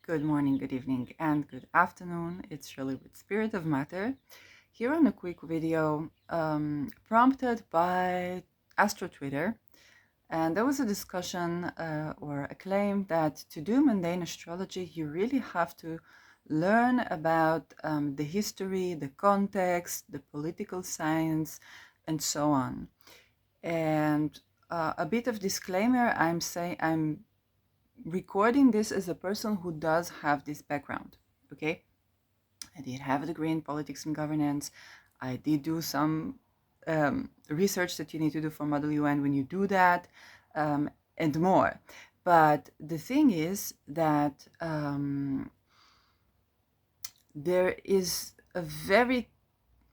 Good morning, good evening, and good afternoon. It's Shirley with Spirit of Matter here on a quick video prompted by Astro Twitter. And there was a discussion or a claim that to do mundane astrology, you really have to learn about the history, the context, the political science, and so on. And a bit of disclaimer, I'm recording this as a person who does have this background, okay? I did have a degree in politics and governance. I did do some research that you need to do for Model UN when you do that, and more. But the thing is that there is a very...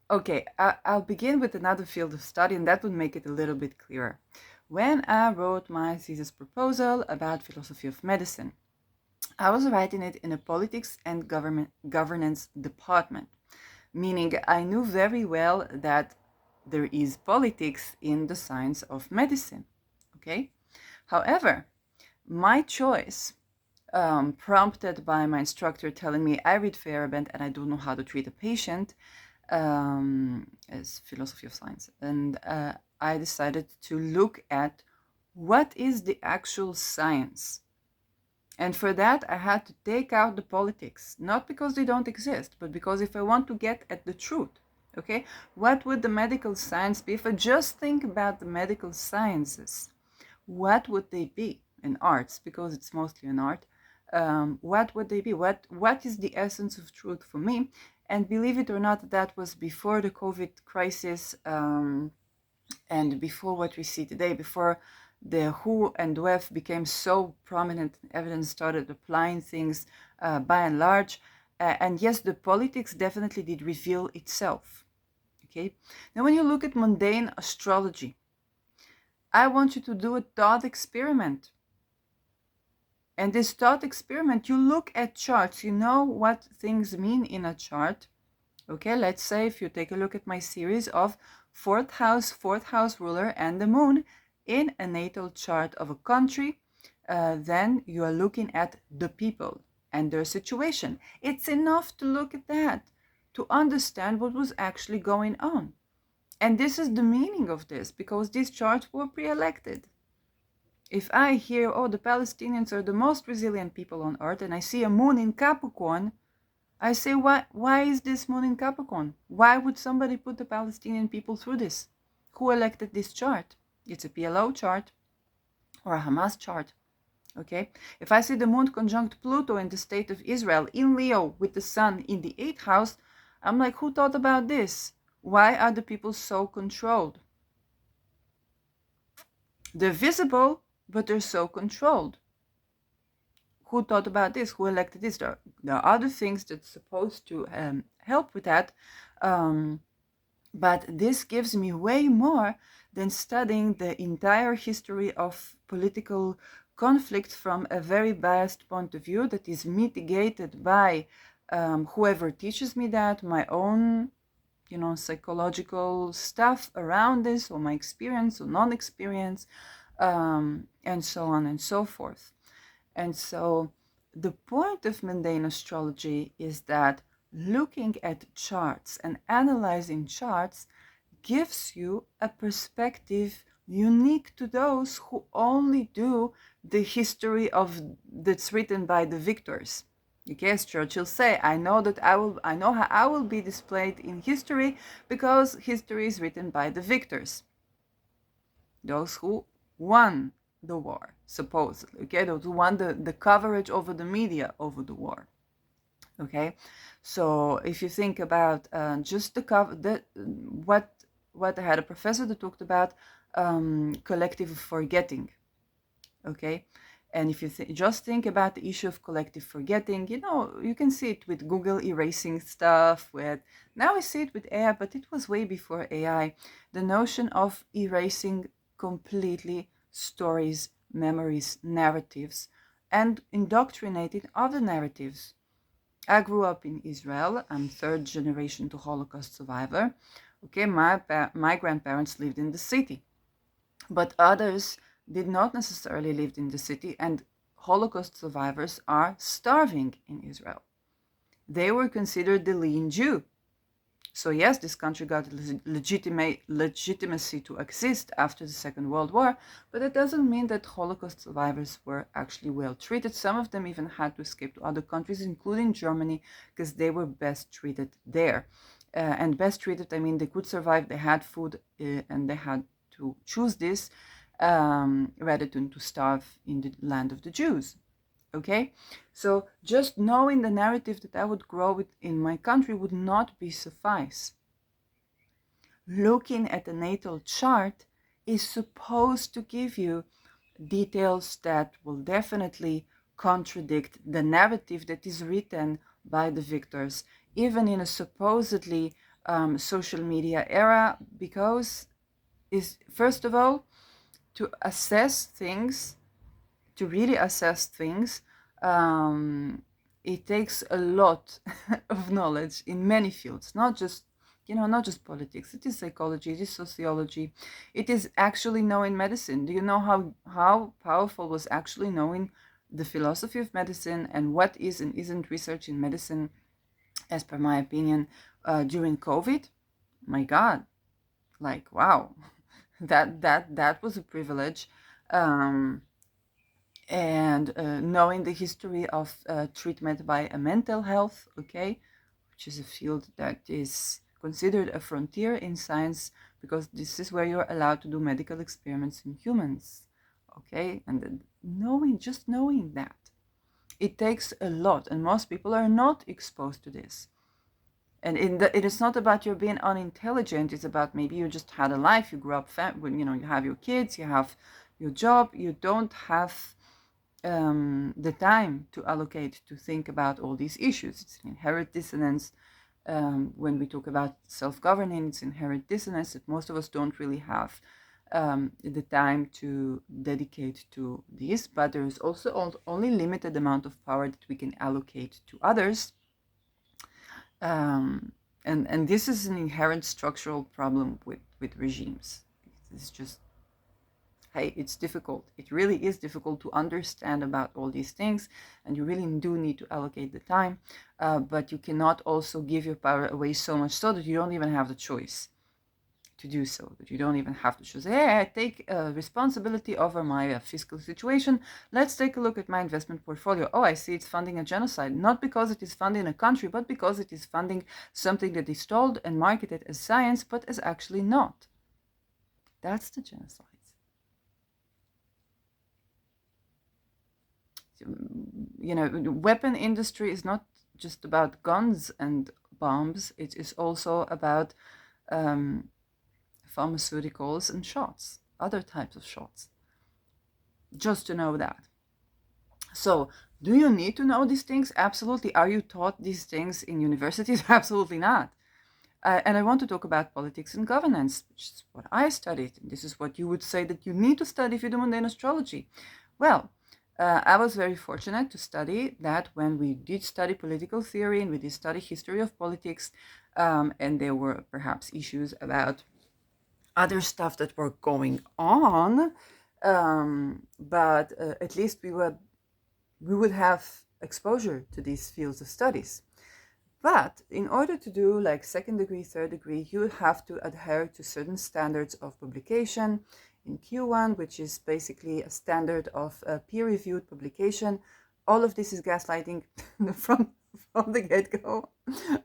Okay, I'll begin with another field of study, and that would make it a little bit clearer. When I wrote my thesis proposal about philosophy of medicine, I was writing it in a politics and governance department, meaning I knew very well that there is politics in the science of medicine, okay? However, my choice, prompted by my instructor telling me I read Feyerabend and I don't know how to treat a patient, as philosophy of science. And I decided to look at what is the actual science. And for that, I had to take out the politics, not because they don't exist, but because if I want to get at the truth, okay, what would the medical science be? If I just think about the medical sciences, what would they be in arts? Because it's mostly an art. What would they be? What is the essence of truth for me? And believe it or not, that was before the COVID crisis, and before what we see today, before the WHO and WEF became so prominent, evidence started applying things by and large. And yes, the politics definitely did reveal itself. Okay. Now, when you look at mundane astrology, I want you to do a thought experiment. And this thought experiment, you look at charts, you know what things mean in a chart. Okay, let's say if you take a look at my series of fourth house ruler and the moon in a natal chart of a country, then you are looking at the people and their situation. It's enough to look at that to understand what was actually going on. And this is the meaning of this, because these charts were pre-elected. If I hear, oh, the Palestinians are the most resilient people on earth, and I see a moon in Capricorn, I say, why is this moon in Capricorn? Why would somebody put the Palestinian people through this? Who elected this chart? It's a PLO chart or a Hamas chart, okay? If I see the moon conjunct Pluto in the state of Israel in Leo with the sun in the 8th house, I'm like, who thought about this? Why are the people so controlled? They're visible, but they're so controlled. Who thought about this? Who elected this? There are other things that's supposed to help with that. But this gives me way more than studying the entire history of political conflict from a very biased point of view that is mitigated by whoever teaches me that, my own, psychological stuff around this, or my experience or non-experience, and so on and so forth. And so the point of mundane astrology is that looking at charts and analyzing charts gives you a perspective unique to those who only do the history of that's written by the victors. Okay, as Churchill say, I know how I will be displayed in history because history is written by the victors. Those who won the war, supposedly, okay, those who won the coverage over the media over the war. Okay, so if you think about just the cover, what I had a professor that talked about collective forgetting. Okay, and if you just think about the issue of collective forgetting, you can see it with Google erasing stuff. Now we see it with AI, but it was way before AI. The notion of erasing completely stories, memories, narratives, and indoctrinating other narratives. I grew up in Israel. I'm third generation to Holocaust survivor. Okay, my grandparents lived in the city, but others did not necessarily live in the city, and Holocaust survivors are starving in Israel. They were considered the lean Jew. So yes, this country got legitimacy to exist after the Second World War, but it doesn't mean that Holocaust survivors were actually well treated. Some of them even had to escape to other countries, including Germany, because they were best treated there. And best treated, I mean, they could survive, they had food, and they had to choose this rather than to starve in the land of the Jews. Okay, so just knowing the narrative that I would grow with in my country would not be suffice. Looking at the natal chart is supposed to give you details that will definitely contradict the narrative that is written by the victors, even in a supposedly social media era, because is first of all to assess things, to really assess things, it takes a lot of knowledge in many fields, not just not just politics. It is psychology, it is sociology, it is actually knowing medicine. Do you know how powerful was actually knowing the philosophy of medicine and what is and isn't research in medicine, as per my opinion, during COVID? My God, like wow, that was a privilege. And knowing the history of treatment by a mental health, okay, which is a field that is considered a frontier in science, because this is where you're allowed to do medical experiments in humans, okay, and just knowing that, it takes a lot, and most people are not exposed to this. And it is not about you being unintelligent. It's about maybe you just had a life, you grew up, you have your kids, you have your job, you don't have the time to allocate to think about all these issues. It's an inherent dissonance. When we talk about self-governing, it's inherent dissonance that most of us don't really have the time to dedicate to this, but there is also only limited amount of power that we can allocate to others. And this is an inherent structural problem with regimes. It's just, hey, it's difficult. It really is difficult to understand about all these things, and you really do need to allocate the time. But you cannot also give your power away so much so that you don't even have the choice to do so, that you don't even have to choose, hey, I take responsibility over my fiscal situation. Let's take a look at my investment portfolio. Oh, I see it's funding a genocide, not because it is funding a country, but because it is funding something that is told and marketed as science, but is actually not. That's the genocide. Weapon industry is not just about guns and bombs. It is also about pharmaceuticals and shots, other types of shots. Just to know that. So, do you need to know these things? Absolutely. Are you taught these things in universities? Absolutely not. And I want to talk about politics and governance, which is what I studied. And this is what you would say that you need to study if you do mundane astrology. Well, I was very fortunate to study that when we did study political theory and we did study history of politics, and there were perhaps issues about other stuff that were going on, but at least we would have exposure to these fields of studies. But in order to do like second degree, third degree, you have to adhere to certain standards of publication in Q1, which is basically a standard of peer-reviewed publication. All of this is gaslighting from the get-go.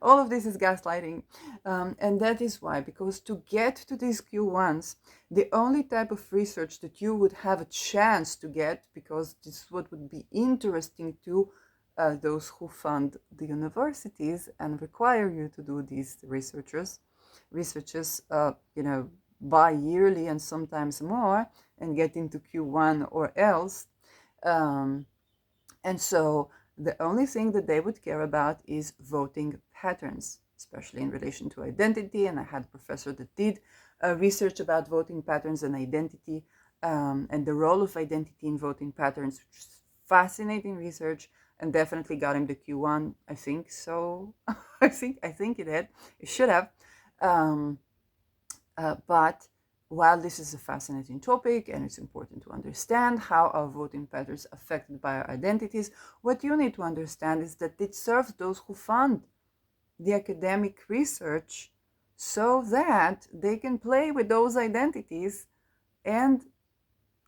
All of this is gaslighting. And that is why, because to get to these Q1s, the only type of research that you would have a chance to get, because this is what would be interesting to those who fund the universities and require you to do these researches, bi-yearly and sometimes more, and get into Q1 or else. And so the only thing that they would care about is voting patterns, especially in relation to identity. And I had a professor that did research about voting patterns and identity, and the role of identity in voting patterns, which is fascinating research, and definitely got him the Q1. I think so. I think it should have. But while this is a fascinating topic and it's important to understand how our voting patterns are affected by our identities, what you need to understand is that it serves those who fund the academic research so that they can play with those identities and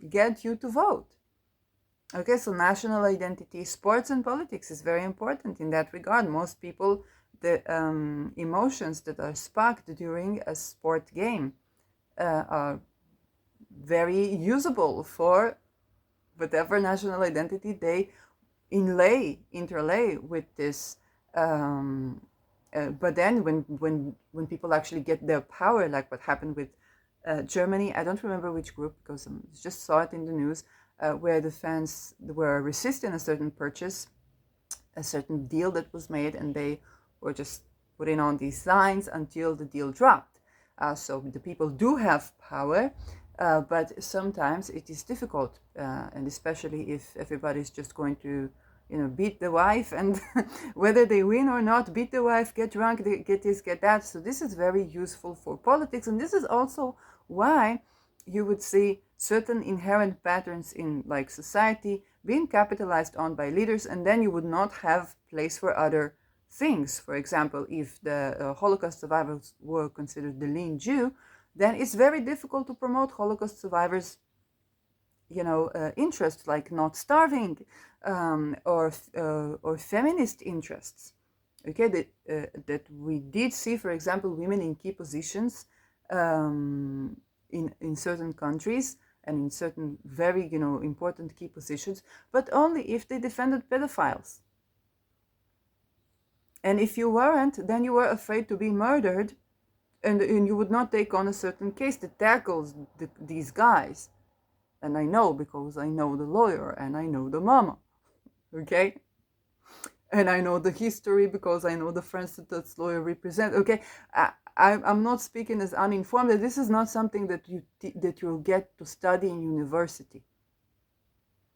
get you to vote. Okay, so national identity, sports and politics is very important in that regard. Most people, the emotions that are sparked during a sport game are very usable for whatever national identity they interlay with this. But then when people actually get their power, like what happened with Germany, I don't remember which group because I just saw it in the news, where the fans were resisting a certain purchase, a certain deal that was made, and they were just putting on these signs until the deal dropped. So the people do have power, but sometimes it is difficult, and especially if everybody's just going to, beat the wife, and whether they win or not, beat the wife, get drunk, get this, get that. So this is very useful for politics, and this is also why you would see certain inherent patterns in like society being capitalized on by leaders, and then you would not have place for other things. For example, if the Holocaust survivors were considered the lean Jew, then it's very difficult to promote Holocaust survivors interests like not starving, or feminist interests. Okay, that we did see, for example, women in key positions in certain countries and in certain very important key positions, but only if they defended pedophiles. And if you weren't, then you were afraid to be murdered, and you would not take on a certain case that tackles these guys. And I know because I know the lawyer and I know the mama, okay? And I know the history because I know the friends that this lawyer represents, okay? I'm not speaking as uninformed. This is not something that you'll get to study in university.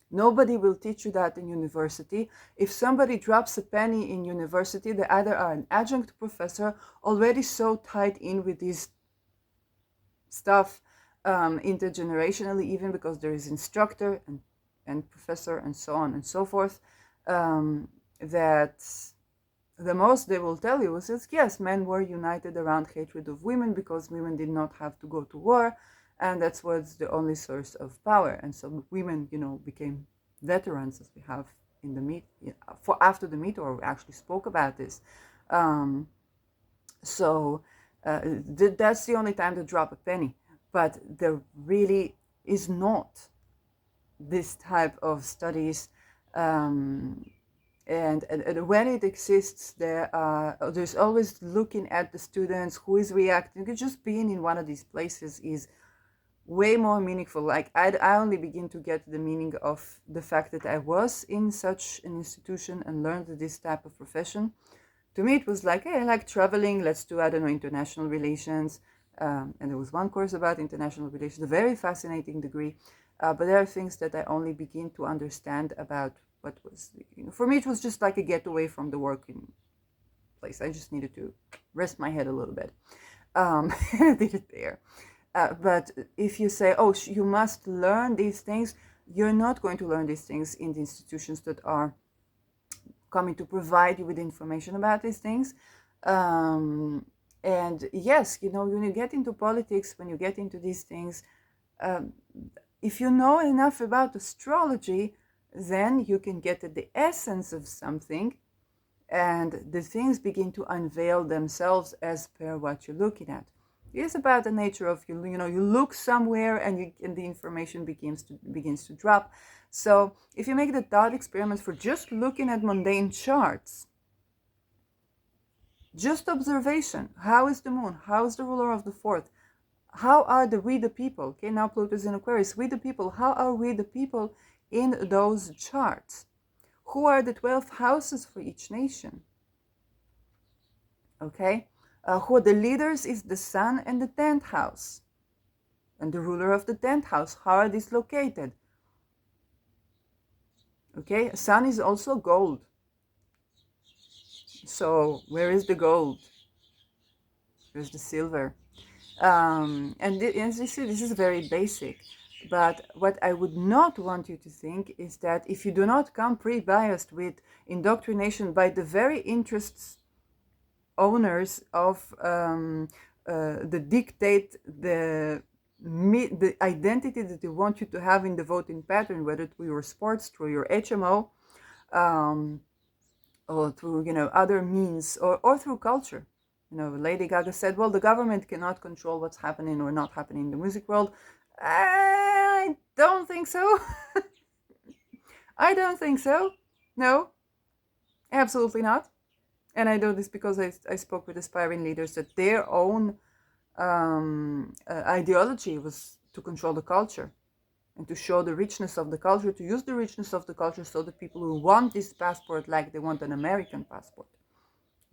Nobody will teach you that in university. If somebody drops a penny in university, they either are an adjunct professor already so tied in with this stuff, intergenerationally, even because there is instructor and professor and so on and so forth, that the most they will tell you is yes, men were united around hatred of women because women did not have to go to war, and that's what's the only source of power. And so women, became veterans, as we have in the meet for after the meteor. We actually spoke about this. So that's the only time to drop a penny. But there really is not this type of studies, and when it exists, there's always looking at the students, who is reacting. Just being in one of these places is way more meaningful. Like I only begin to get the meaning of the fact that I was in such an institution and learned this type of profession. To me, it was like, hey, I like traveling. Let's do, I don't know, international relations. And there was one course about international relations, a very fascinating degree. But there are things that I only begin to understand about what was, for me, it was just like a getaway from the working place. I just needed to rest my head a little bit. And I did it there. But if you say, oh, you must learn these things, you're not going to learn these things in the institutions that are coming to provide you with information about these things. And yes, when you get into politics, when you get into these things, if you know enough about astrology, then you can get at the essence of something, and the things begin to unveil themselves as per what you're looking at. It's about the nature of you look somewhere and the information begins to drop. So if you make the thought experiment for just looking at mundane charts, just observation, how is the moon, how is the ruler of the fourth, how are we the people, okay, now Pluto is in Aquarius, we the people, how are we the people in those charts? Who are the 12 houses for each nation? Okay, who are the leaders is the sun and the 10th house. And the ruler of the 10th house, how are these located? Okay, sun is also gold. So where is the gold? Where's the silver? And as you see, this is very basic. But what I would not want you to think is that if you do not come pre-biased with indoctrination by the very interests owners of the dictate the identity that they want you to have in the voting pattern, whether through your sports, through your HMO, um, or through other means, or through culture. Lady Gaga said, well, the government cannot control what's happening or not happening in the music world. I don't think so. I don't think so. No, absolutely not. And I know this because I spoke with aspiring leaders that their own ideology was to control the culture and to show the richness of the culture, to use the richness of the culture so that people who want this passport like they want an American passport.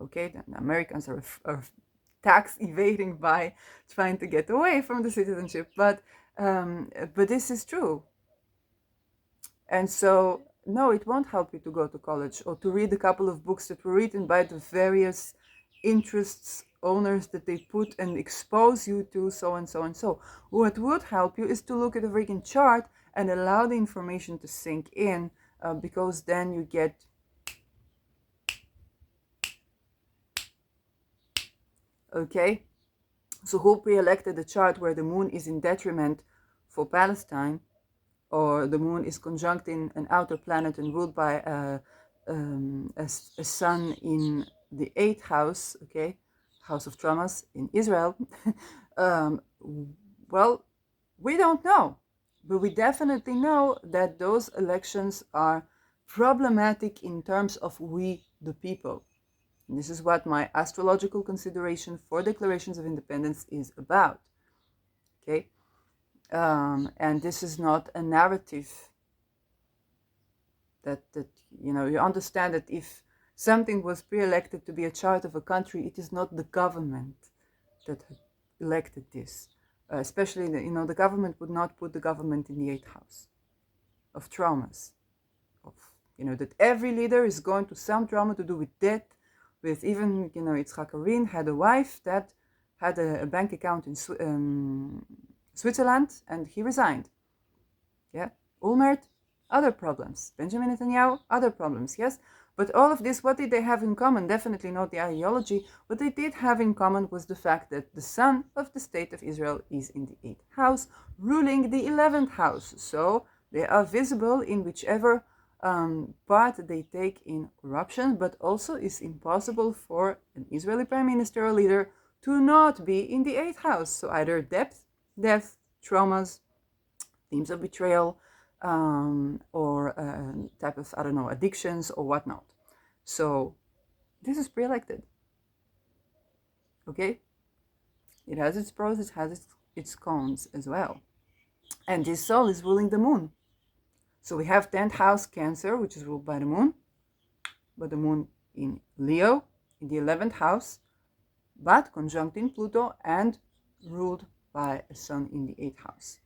Okay, then Americans are tax evading by trying to get away from the citizenship, but this is true. And so, no, it won't help you to go to college or to read a couple of books that were written by the various interests owners that they put and expose you to, so and so and so. What would help you is to look at a freaking chart and allow the information to sink in, because then you get okay. So who pre-elected a chart where the moon is in detriment for Palestine, or the moon is conjuncting an outer planet and ruled by a sun in the 8th house, okay, house of traumas in Israel? um, well, we don't know, but we definitely know that those elections are problematic in terms of we the people. And this is what my astrological consideration for declarations of independence is about. Okay, and this is not a narrative that you understand that if something was pre-elected to be a chart of a country, it is not the government that elected this. Especially, the government would not put the government in the 8th house of traumas, of that every leader is going to some trauma to do with debt. With even Yitzhak Rabin had a wife that had a bank account in Switzerland, and he resigned. Yeah, Ulmert, other problems. Benjamin Netanyahu, other problems. Yes, but all of this, what did they have in common? Definitely not the ideology. What they did have in common was the fact that the son of the state of Israel is in the 8th house, ruling the 11th house. So they are visible in whichever part they take in corruption, but also it's impossible for an Israeli prime minister or leader to not be in the 8th house. So either death, traumas, themes of betrayal, or type of, addictions or whatnot. So this is pre-elected. Okay? It has its pros, it has its cons as well. And this soul is ruling the moon. So we have 10th house Cancer, which is ruled by the moon, but the moon in Leo, in the 11th house, but conjuncting Pluto and ruled by a sun in the 8th house,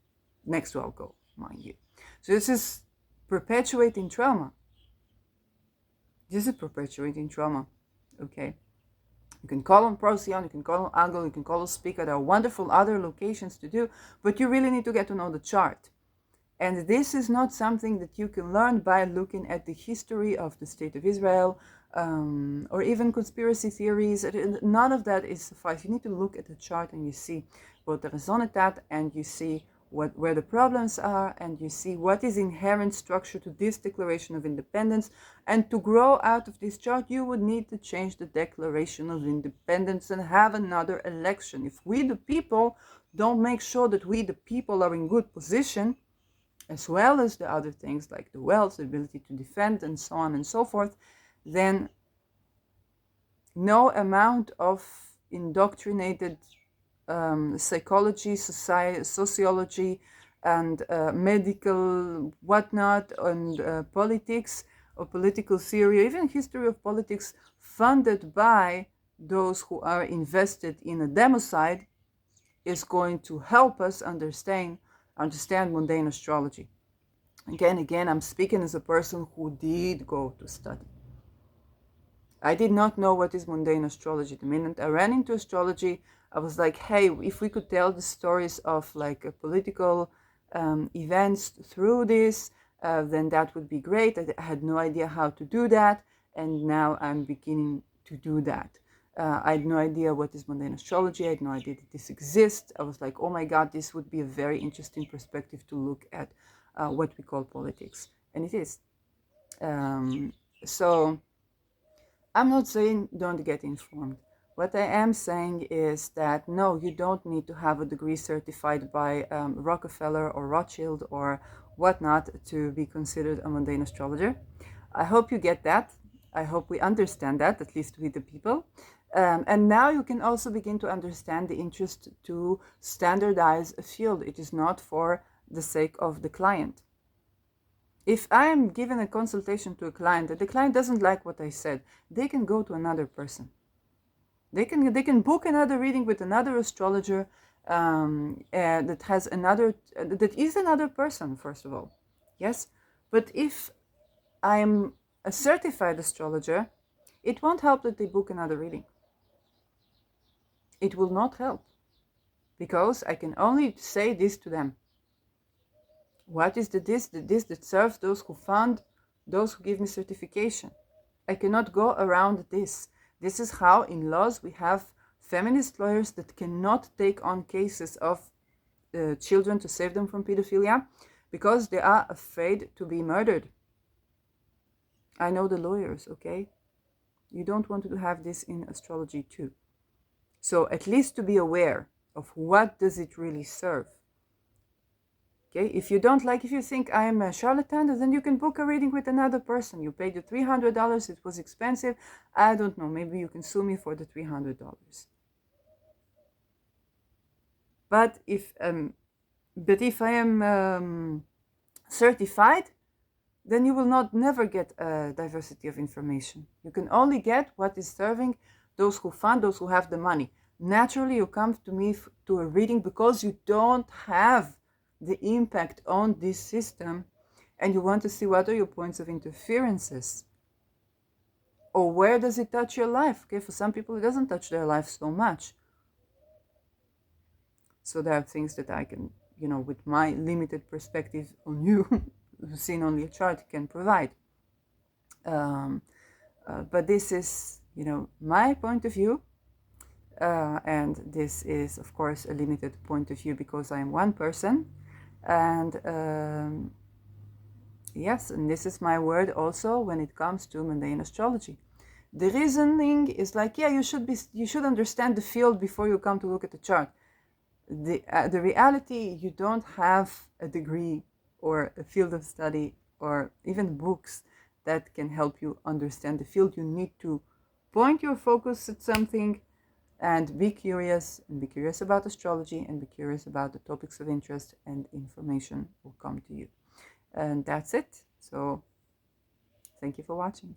next to Alco, mind you. So this is perpetuating trauma. This is perpetuating trauma, okay? You can call on Procyon, you can call on Angle, you can call on Speaker. There are wonderful other locations to do, but you really need to get to know the chart. And this is not something that you can learn by looking at the history of the State of Israel, or even conspiracy theories. None of that is suffice. You need to look at the chart and you see what the raison d'etat, and you see where the problems are, and you see what is inherent structure to this Declaration of Independence. And to grow out of this chart, you would need to change the Declaration of Independence and have another election. If we the people don't make sure that we the people are in good position, as well as the other things like the wealth, the ability to defend, and so on and so forth, then no amount of indoctrinated psychology, sociology, and medical whatnot, and politics or political theory, even history of politics funded by those who are invested in a democide, is going to help us understand mundane astrology. Again, I'm speaking as a person who did go to study. I did not know what is mundane astrology. The minute I ran into astrology, I was like, hey, if we could tell the stories of like political events through this, then that would be great. I had no idea how to do that, and now I'm beginning to do that. I had no idea what is mundane astrology. I had no idea that this exists. I was like, oh my God, this would be a very interesting perspective to look at what we call politics. And it is. So I'm not saying don't get informed. What I am saying is that no, you don't need to have a degree certified by Rockefeller or Rothschild or whatnot to be considered a mundane astrologer. I hope you get that. I hope we understand that, at least with the people. And now you can also begin to understand the interest to standardize a field. It is not for the sake of the client. If I am giving a consultation to a client and the client doesn't like what I said, they can go to another person. They can book another reading with another astrologer that has another that is another person, first of all. Yes, but if I'm a certified astrologer, it won't help that they book another reading. It will not help because I can only say this to them. What is the this that serves those who fund, those who give me certification? I cannot go around this. This is how in laws we have feminist lawyers that cannot take on cases of children to save them from pedophilia because they are afraid to be murdered. I know the lawyers, okay? You don't want to have this in astrology too. So at least to be aware of what does it really serve. Okay, if you don't like, if you think I'm a charlatan, then you can book a reading with another person. You paid the $300, it was expensive. I don't know, maybe you can sue me for the $300. But if I am certified, then you will never get a diversity of information. You can only get what is serving those who fund, those who have the money. Naturally, you come to me to a reading because you don't have the impact on this system and you want to see what are your points of interferences or where does it touch your life. Okay, for some people it doesn't touch their life so much, so there are things that I can, with my limited perspective on you seen only a chart, can provide. But this is my point of view, and this is of course a limited point of view because I am one person. And yes, and this is my word also when it comes to mundane astrology. The reasoning is like, yeah, you should understand the field before you come to look at the chart. The reality, you don't have a degree or a field of study or even books that can help you understand the field. You need to point your focus at something and be curious about astrology and be curious about the topics of interest, and information will come to you. And that's it. So thank you for watching.